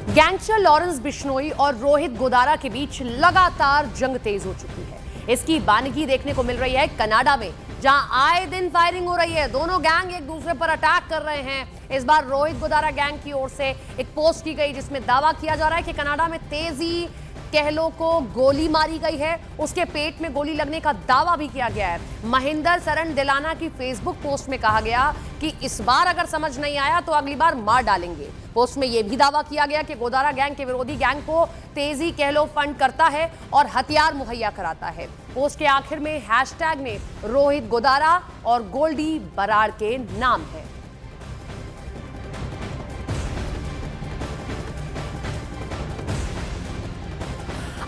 Gangster Lawrence Bishnoi और रोहित गोदारा के बीच लगातार जंग तेज हो चुकी है। इसकी बानगी देखने को मिल रही है कनाडा में, जहां आए दिन फायरिंग हो रही है। दोनों गैंग एक दूसरे पर अटैक कर रहे हैं। इस बार रोहित गोदारा गैंग की ओर से एक पोस्ट की गई जिसमें दावा किया जा रहा है कि कनाडा में तेजी कहलो को गोली मारी गई है। उसके पेट में गोली लगने का दावा भी किया गया है। महेंद्र सरन दिलाना की फेसबुक पोस्ट में कहा गया कि इस बार अगर समझ नहीं आया तो अगली बार मार डालेंगे। पोस्ट में यह भी दावा किया गया कि गोदारा गैंग के विरोधी गैंग को तेजी कहलो फंड करता है और हथियार मुहैया कराता है। पोस्ट के आखिर में हैशटैग में रोहित गोदारा और गोल्डी बराड़ के नाम है।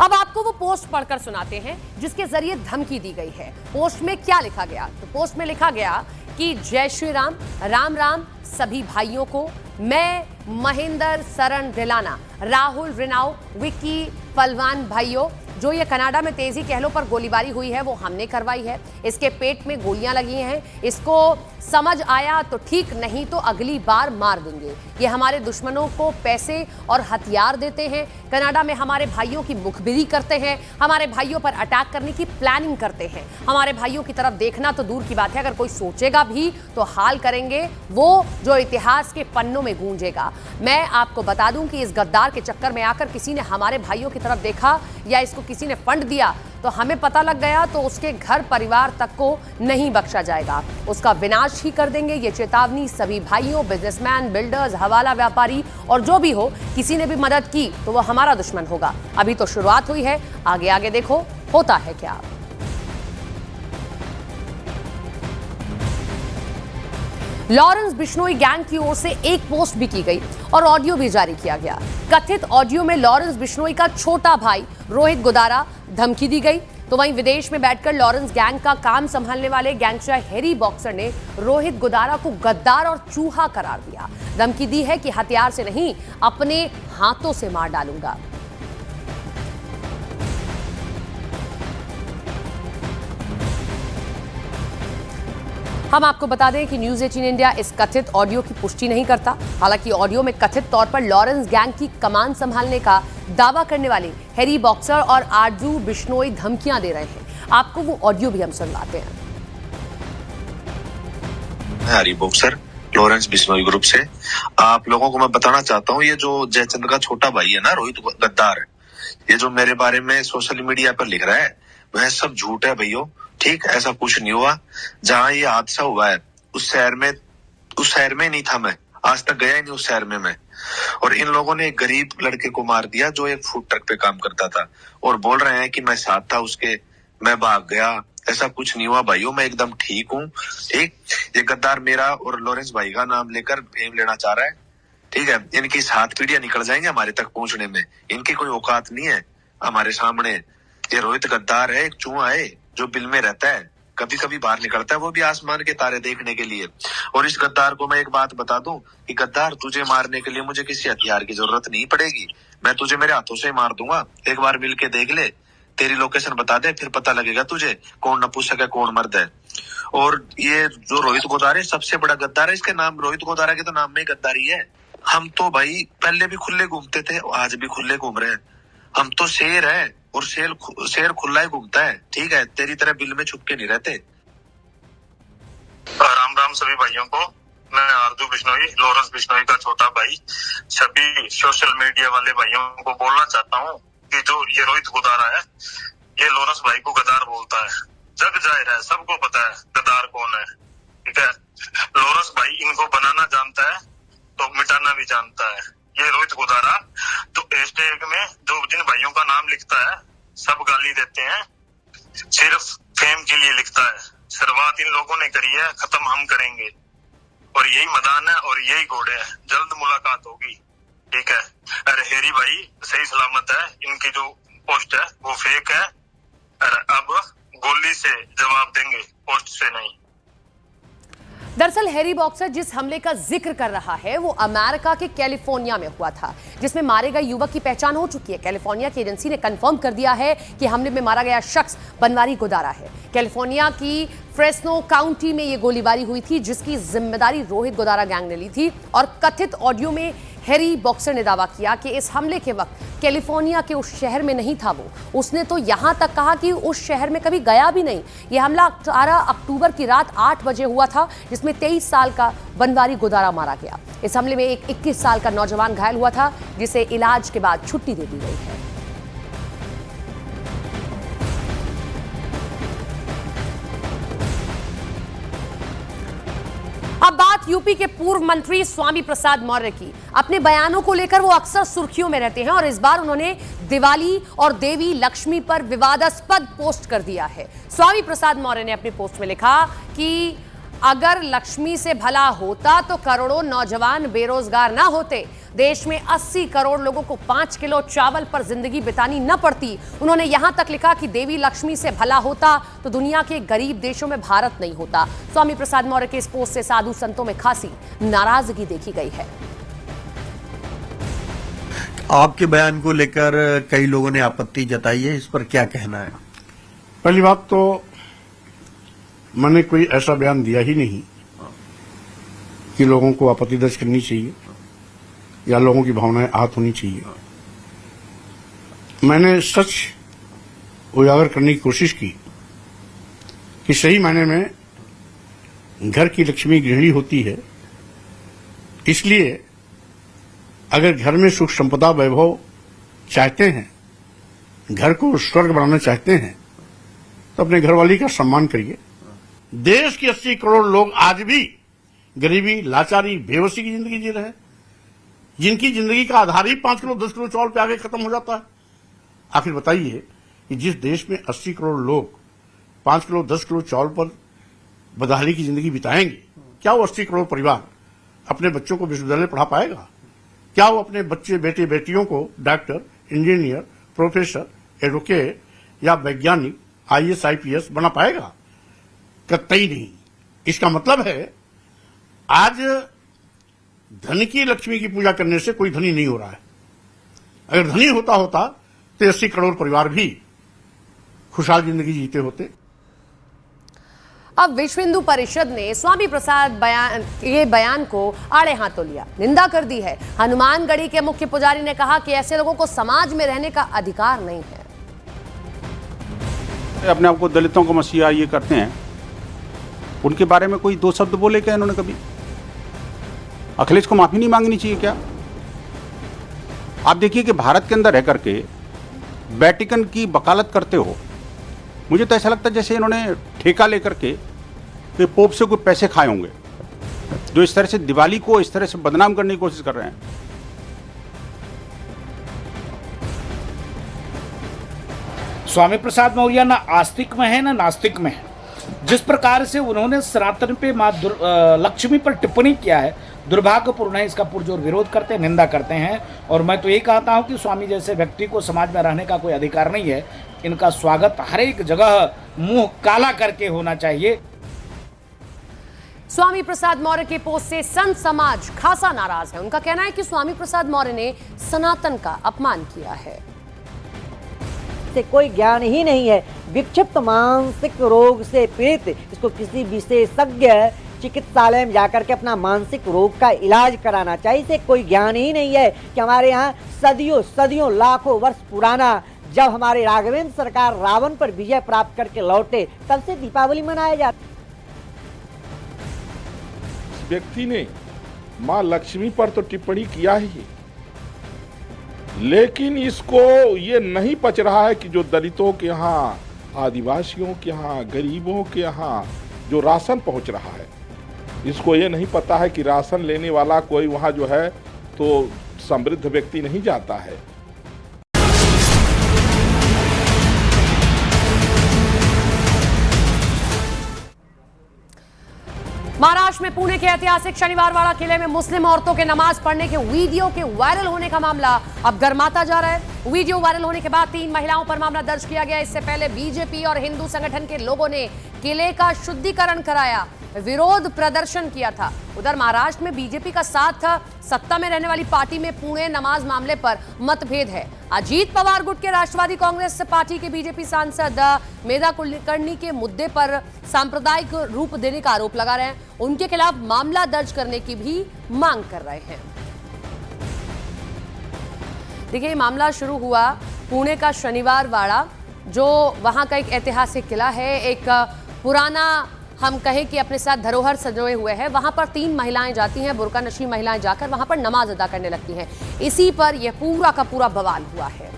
अब आपको वो पोस्ट पढ़कर सुनाते हैं जिसके जरिए धमकी दी गई है। पोस्ट में क्या लिखा गया? तो पोस्ट में लिखा गया कि जय श्री राम, राम राम सभी भाइयों को। मैं महेंद्र सरन दिलाना, राहुल रिनाउ, विक्की पलवान भाइयों, जो ये कनाडा में तेजी कहलो पर गोलीबारी हुई है वो हमने करवाई है। इसके पेट में गोलियां लगी हैं। इसको समझ आया तो ठीक, नहीं तो अगली बार मार देंगे। ये हमारे दुश्मनों को पैसे और हथियार देते हैं, कनाडा में हमारे भाइयों की मुखबिरी करते हैं, हमारे भाइयों पर अटैक करने की प्लानिंग करते हैं। हमारे भाइयों की तरफ देखना तो दूर की बात है, अगर कोई सोचेगा भी तो हाल करेंगे वो जो इतिहास के पन्नों में गूंजेगा। मैं आपको बता दूं कि इस गद्दार के चक्कर में आकर किसी ने हमारे भाइयों की तरफ देखा या इसको किसी ने फंड दिया तो हमें पता लग गया तो उसके घर परिवार तक को नहीं बख्शा जाएगा, उसका विनाश ही कर देंगे। ये चेतावनी सभी भाइयों, बिजनेसमैन, बिल्डर्स, हवाला व्यापारी और जो भी हो, किसी ने भी मदद की तो वो हमारा दुश्मन होगा। अभी तो शुरुआत हुई है, आगे आगे देखो होता है क्या। लॉरेंस बिश्नोई गैंग की ओर से एक पोस्ट भी की गई और ऑडियो भी जारी किया गया। कथित ऑडियो में लॉरेंस बिश्नोई का छोटा भाई रोहित गोदारा धमकी दी गई। तो वहीं विदेश में बैठकर लॉरेंस गैंग का काम संभालने वाले गैंगस्टर हैरी बॉक्सर ने रोहित गोदारा को गद्दार और चूहा करार दिया। धमकी दी है कि हथियार से नहीं, अपने हाथों से मार डालूंगा। हम आपको बता दें कि न्यूज़ 18 इंडिया इस कथित ऑडियो की पुष्टि नहीं करता। हालांकि ऑडियो में कथित तौर पर लॉरेंस गैंग की कमान संभालने का दावा करने वाले हैरी बॉक्सर और आरजू बिश्नोई धमकियां दे रहे हैं। आपको वो ऑडियो भी हम सुनवाते हैं। Harry boxer, Lawrence Bishnoi group से आप लोगों को मैं बताना चाहता हूँ, ये जो जयचंद का छोटा भाई है ना, रोहित गद्दार, ये जो मेरे बारे में सोशल मीडिया पर लिख रहा है वह सब झूठ है भैया। ठीक, ऐसा कुछ नहीं हुआ। जहाँ ये हादसा हुआ है उस शहर में नहीं था मैं, आज तक गया ही नहीं उस शहर में मैं। और इन लोगों ने एक गरीब लड़के को मार दिया जो एक फूड ट्रक पे काम करता था, और बोल रहे हैं कि मैं साथ था उसके, मैं भाग गया। ऐसा कुछ नहीं हुआ भाइयों, मैं एकदम ठीक हूँ। ठीक, ये गद्दार मेरा और लॉरेंस भाई का नाम लेकर फेम लेना चाह रहा है। ठीक है, इनकी 7 पीढ़ियां निकल जाएंगे हमारे तक पहुंचने में, इनकी कोई औकात नहीं है हमारे सामने। ये रोहित गद्दार है, एक चूहा है जो बिल में रहता है, कभी कभी बाहर निकलता है, वो भी आसमान के तारे देखने के लिए। और इस गद्दार को मैं एक बात बता दूं कि गद्दार, तुझे मारने के लिए मुझे किसी हथियार की जरूरत नहीं पड़ेगी, मैं तुझे मेरे हाथों से मार दूंगा। एक बार मिल के देख ले, तेरी लोकेशन बता दे, फिर पता लगेगा तुझे कौन नपुंसक है कौन मर्द है। और ये जो रोहित गोदारा है सबसे बड़ा गद्दार है, इसके नाम रोहित गोदारा के तो नाम में गद्दारी है। हम तो भाई पहले भी खुले घूमते थे, आज भी खुले घूम रहे हैं। हम तो शेर है और शेर खुला ही घूमता है। ठीक है, तेरी तरह बिल में छुप के नहीं रहते। राम राम सभी भाइयों को। मैं आरजू बिश्नोई, लॉरेंस बिश्नोई का छोटा भाई, सभी सोशल मीडिया वाले भाइयों को बोलना चाहता हूँ कि जो ये रोहित गोदारा है, ये लॉरेंस भाई को गद्दार बोलता है। जग जाहिर है, सबको पता है गद्दार कौन है। ठीक है, लॉरेंस भाई इनको बनाना जानता है तो मिटाना भी जानता है। ये रोहित गोदारा जो हैशटैग में जो जिन भाइयों का नाम लिखता है सब गाली देते हैं, सिर्फ फेम के लिए लिखता है। शुरुआत इन लोगों ने करी है, खत्म हम करेंगे। और यही मैदान है और यही घोड़े है, जल्द मुलाकात होगी। ठीक है, अरे हेरी भाई सही सलामत है, इनकी जो पोस्ट है वो फेक है। अरे अब गोली से जवाब देंगे, पोस्ट से नहीं। दरअसल हैरी बॉक्सर जिस हमले का जिक्र कर रहा है वो अमेरिका के कैलिफोर्निया में हुआ था, जिसमें मारे गए युवक की पहचान हो चुकी है। कैलिफोर्निया की एजेंसी ने कंफर्म कर दिया है कि हमले में मारा गया शख्स बनवारी गोदारा है। कैलिफोर्निया की फ्रेस्नो काउंटी में ये गोलीबारी हुई थी जिसकी जिम्मेदारी रोहित गोदारा गैंग ने ली थी। और कथित ऑडियो में हैरी बॉक्सर ने दावा किया कि इस हमले के वक्त कैलिफोर्निया के उस शहर में नहीं था वो। उसने तो यहां तक कहा कि उस शहर में कभी गया भी नहीं। यह हमला 18 अक्टूबर की रात 8 बजे हुआ था, जिसमें 23 साल का बनवारी गोदारा मारा गया। इस हमले में एक 21 साल का नौजवान घायल हुआ था, जिसे इलाज के बाद छुट्टी दे दी गई है। अब बात यूपी के पूर्व मंत्री स्वामी प्रसाद मौर्य की। अपने बयानों को लेकर वो अक्सर सुर्खियों में रहते हैं और इस बार उन्होंने दिवाली और देवी लक्ष्मी पर विवादास्पद पोस्ट कर दिया है। स्वामी प्रसाद मौर्य ने अपनी पोस्ट में लिखा कि अगर लक्ष्मी से भला होता तो करोड़ों नौजवान बेरोजगार ना होते। देश में 80 करोड़ लोगों को 5 किलो चावल पर जिंदगी बितानी न पड़ती। उन्होंने यहां तक लिखा कि देवी लक्ष्मी से भला होता तो दुनिया के गरीब देशों में भारत नहीं होता। स्वामी प्रसाद मौर्य के इस पोस्ट से साधु संतों में खासी नाराजगी देखी गई है। आपके बयान को लेकर कई लोगों ने आपत्ति जताई है, इस पर क्या कहना है? पहली बात तो मैंने कोई ऐसा बयान दिया ही नहीं कि लोगों को आपत्ति दर्ज करनी चाहिए या लोगों की भावनाएं आहत होनी चाहिए। मैंने सच उजागर करने की कोशिश की कि सही मायने में घर की लक्ष्मी गृहिणी होती है, इसलिए अगर घर में सुख संपदा वैभव चाहते हैं, घर को स्वर्ग बनाना चाहते हैं, तो अपने घरवाली का सम्मान करिए। देश के 80 करोड़ लोग आज भी गरीबी, लाचारी, बेबसी की जिंदगी जी रहे हैं, जिनकी जिंदगी का आधार ही 5 किलो 10 किलो चावल पे आगे खत्म हो जाता है। आखिर बताइए कि जिस देश में 80 करोड़ लोग 5 किलो 10 किलो चावल पर बदहाली की जिंदगी बिताएंगे, क्या वो 80 करोड़ परिवार अपने बच्चों को विश्वविद्यालय पढ़ा पाएगा? क्या वो अपने बच्चे बेटे बेटियों को डॉक्टर, इंजीनियर, प्रोफेसर, एडवोकेट या वैज्ञानिक, IAS IPS बना पाएगा? कतई नहीं। इसका मतलब है आज धन की लक्ष्मी की पूजा करने से कोई धनी नहीं हो रहा है। अगर धनी होता तो 80 करोड़ परिवार भी खुशहाल जिंदगी जीते होते। अब विश्व हिंदू परिषद ने स्वामी प्रसाद बयान को आड़े हाथों लिया, निंदा कर दी है। हनुमानगढ़ी के मुख्य पुजारी ने कहा कि ऐसे लोगों को समाज में रहने का अधिकार नहीं है। अपने आप को दलितों को मसीहा ये करते हैं, उनके बारे में कोई 2 शब्द बोले क्या इन्होंने कभी? अखिलेश को माफी नहीं मांगनी चाहिए क्या? आप देखिए कि भारत के अंदर रह करके वेटिकन की वकालत करते हो। मुझे तो ऐसा लगता है जैसे इन्होंने ठेका लेकर के पोप से कोई पैसे खाए होंगे, जो इस तरह से दिवाली को इस तरह से बदनाम करने की कोशिश कर रहे हैं। स्वामी प्रसाद मौर्य ना आस्तिक में है ना नास्तिक में है। जिस प्रकार से उन्होंने सनातन पे मां लक्ष्मी पर टिप्पणी किया है, दुर्भाग्यपूर्ण है। इसका पुरजोर विरोध करते हैं, निंदा करते हैं। और मैं तो ये कहता हूं कि स्वामी जैसे व्यक्ति को समाज में रहने का कोई अधिकार नहीं है। इनका स्वागत हर एक जगह मुंह काला करके होना चाहिए। स्वामी प्रसाद मौर्य के पोस्ट से संत समाज खासा नाराज है। उनका कहना है कि स्वामी प्रसाद मौर्य ने सनातन का अपमान किया है। से कोई ज्ञान ही नहीं है। विक्षिप्त मानसिक रोग से पीड़ित इसको किसी विशेषज्ञ चिकित्सालय में जाकर के अपना मानसिक रोग का इलाज कराना चाहिए। इसे कोई ज्ञान ही नहीं है कि हमारे यहाँ सदियों लाखों वर्ष पुराना जब हमारे राघवेंद्र सरकार रावण पर विजय प्राप्त करके लौटे, तब से दीपावली मनाया जाता। व्यक्ति ने माँ लक्ष्मी पर तो टिप्पणी किया ही, लेकिन इसको ये नहीं पच रहा है कि जो दलितों के यहाँ, आदिवासियों के यहाँ, गरीबों के यहाँ जो राशन पहुंच रहा है, इसको ये नहीं पता है कि राशन लेने वाला कोई वहाँ जो है तो समृद्ध व्यक्ति नहीं जाता है। महाराष्ट्र में पुणे के ऐतिहासिक शनिवारवाड़ा किले में मुस्लिम औरतों के नमाज पढ़ने के वीडियो के वायरल होने का मामला अब गर्माता जा रहा है। वीडियो वायरल होने के बाद 3 महिलाओं पर मामला दर्ज किया गया। इससे पहले बीजेपी और हिंदू संगठन के लोगों ने किले का शुद्धिकरण कराया, विरोध प्रदर्शन किया था। उधर महाराष्ट्र में बीजेपी का साथ था। सत्ता में रहने वाली पार्टी में पुणे नमाज मामले पर मतभेद है। अजीत पवार गुट के राष्ट्रवादी कांग्रेस पार्टी के बीजेपी सांसद मेधा कुलकर्णी के मुद्दे पर सांप्रदायिक रूप देने का आरोप लगा रहे हैं। उनके खिलाफ मामला दर्ज करने की भी मांग कर रहे हैं। देखिए, ये मामला शुरू हुआ पुणे का शनिवार वाड़ा, जो वहाँ का एक ऐतिहासिक किला है, एक पुराना हम कहें कि अपने साथ धरोहर सजोए हुए है। वहाँ पर 3 महिलाएं जाती हैं, बुर्का नशी महिलाएं जाकर वहाँ पर नमाज अदा करने लगती हैं। इसी पर यह पूरा का पूरा बवाल हुआ है।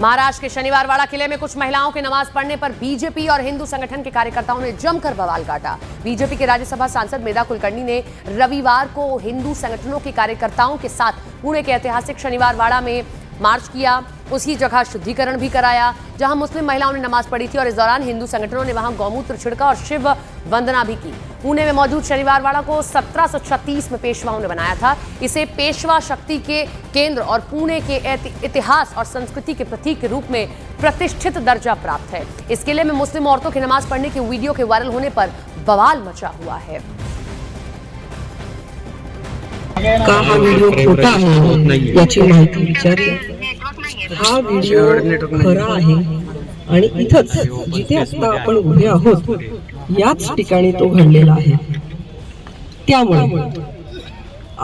महाराष्ट्र के शनिवार वाड़ा किले में कुछ महिलाओं के नमाज पढ़ने पर बीजेपी और हिंदू संगठन के कार्यकर्ताओं ने जमकर बवाल काटा। बीजेपी के राज्यसभा सांसद मेधा कुलकर्णी ने रविवार को हिंदू संगठनों के कार्यकर्ताओं के साथ पुणे के ऐतिहासिक शनिवार वाड़ा में मार्च किया। उसी जगह शुद्धिकरण भी कराया जहां मुस्लिम महिलाओं ने नमाज पढ़ी थी और इस दौरान हिंदू संगठनों ने वहां गौमूत्र छिड़का और शिव वंदना भी की। पुणे में मौजूद शनिवार वाड़ा को 1736 में पेशवाओं ने बनाया था। इसे पेशवा शक्ति के केंद्र और पुणे के इतिहास और संस्कृति के प्रतीक के रूप में प्रतिष्ठित दर्जा प्राप्त है। इस किले में मुस्लिम औरतों की नमाज पढ़ने के वीडियो के वायरल होने पर बवाल मचा हुआ है। का हा व्हिडिओ खोटा आहे याची माहिती विचारली। हा व्हिडिओ खरा आहे आणि इथंच जिथे आता आपण उभे आहोत याच ठिकाणी तो घडलेला आहे। त्यामुळे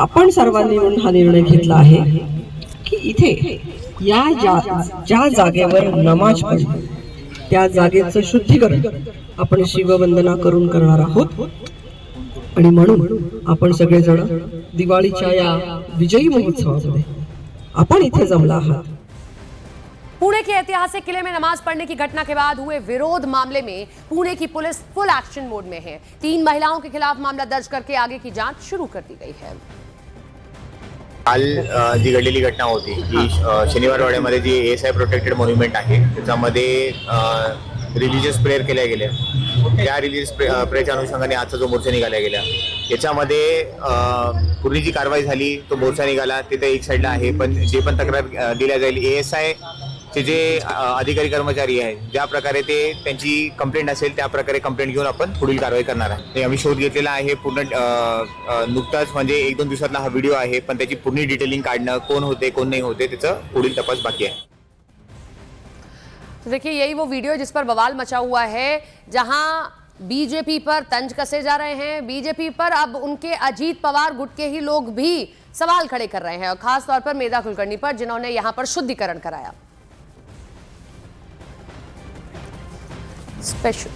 आपण सर्वांनी मिळून हा निर्णय घेतला आहे की इथे या ज्या जागेवर नमाज पडली त्या जागेचं शुद्धीकरण आपण शिववंदना करून करणार आहोत आणि म्हणून आपण सगळेजण दिवाळीच्या या विजयी महोत्सवामध्ये आपण इथे जमला आहात। पुणे के ऐतिहासिक किले में नमाज पढ़ने की घटना के बाद हुए विरोध मामले में पुणे की पुलिस फुल एक्शन मोड में है। 3 महिलाओं के खिलाफ मामला दर्ज करके आगे की जांच शुरू कर दी गई है। काल जी घडलेली घटना होती की शनिवार वाड्यामध्ये जी ASI प्रोटेक्टेड मॉन्युमेंट आहे त्याच्यामध्ये रिलिजियस प्रेयर केल्या गेल्या। त्या रिलिजियस प्रेयरच्या अनुषंगाने आजचा जो मोर्चा निघाला गेला याच्यामध्ये पूर्वी जी कारवाई झाली तो मोर्चा निघाला ते तर एक साईडला आहे, पण जे पण तक्रार दिल्या जाईल ASI चे जे अधिकारी कर्मचारी आहेत ज्या प्रकारे ते त्यांची कंप्लेंट असेल त्या प्रकारे कंप्लेंट घेऊन आपण पुढील कारवाई करणार आहे। आम्ही शोध घेतलेला आहे पूर्ण नुकताच म्हणजे 1-2 दिवसातला हा व्हिडिओ आहे, पण त्याची पूर्ण डिटेलिंग काढणं कोण होते कोण नहीं होते त्याचं पुढील तपास बाकी है। तो देखिए, यही वो वीडियो जिस पर बवाल मचा हुआ है, जहां बीजेपी पर तंज कसे जा रहे हैं। बीजेपी पर अब उनके अजीत पवार गुट के ही लोग भी सवाल खड़े कर रहे हैं और खास तौर पर मेधा कुलकर्णी पर, जिन्होंने यहां पर शुद्धिकरण कराया। स्पेशल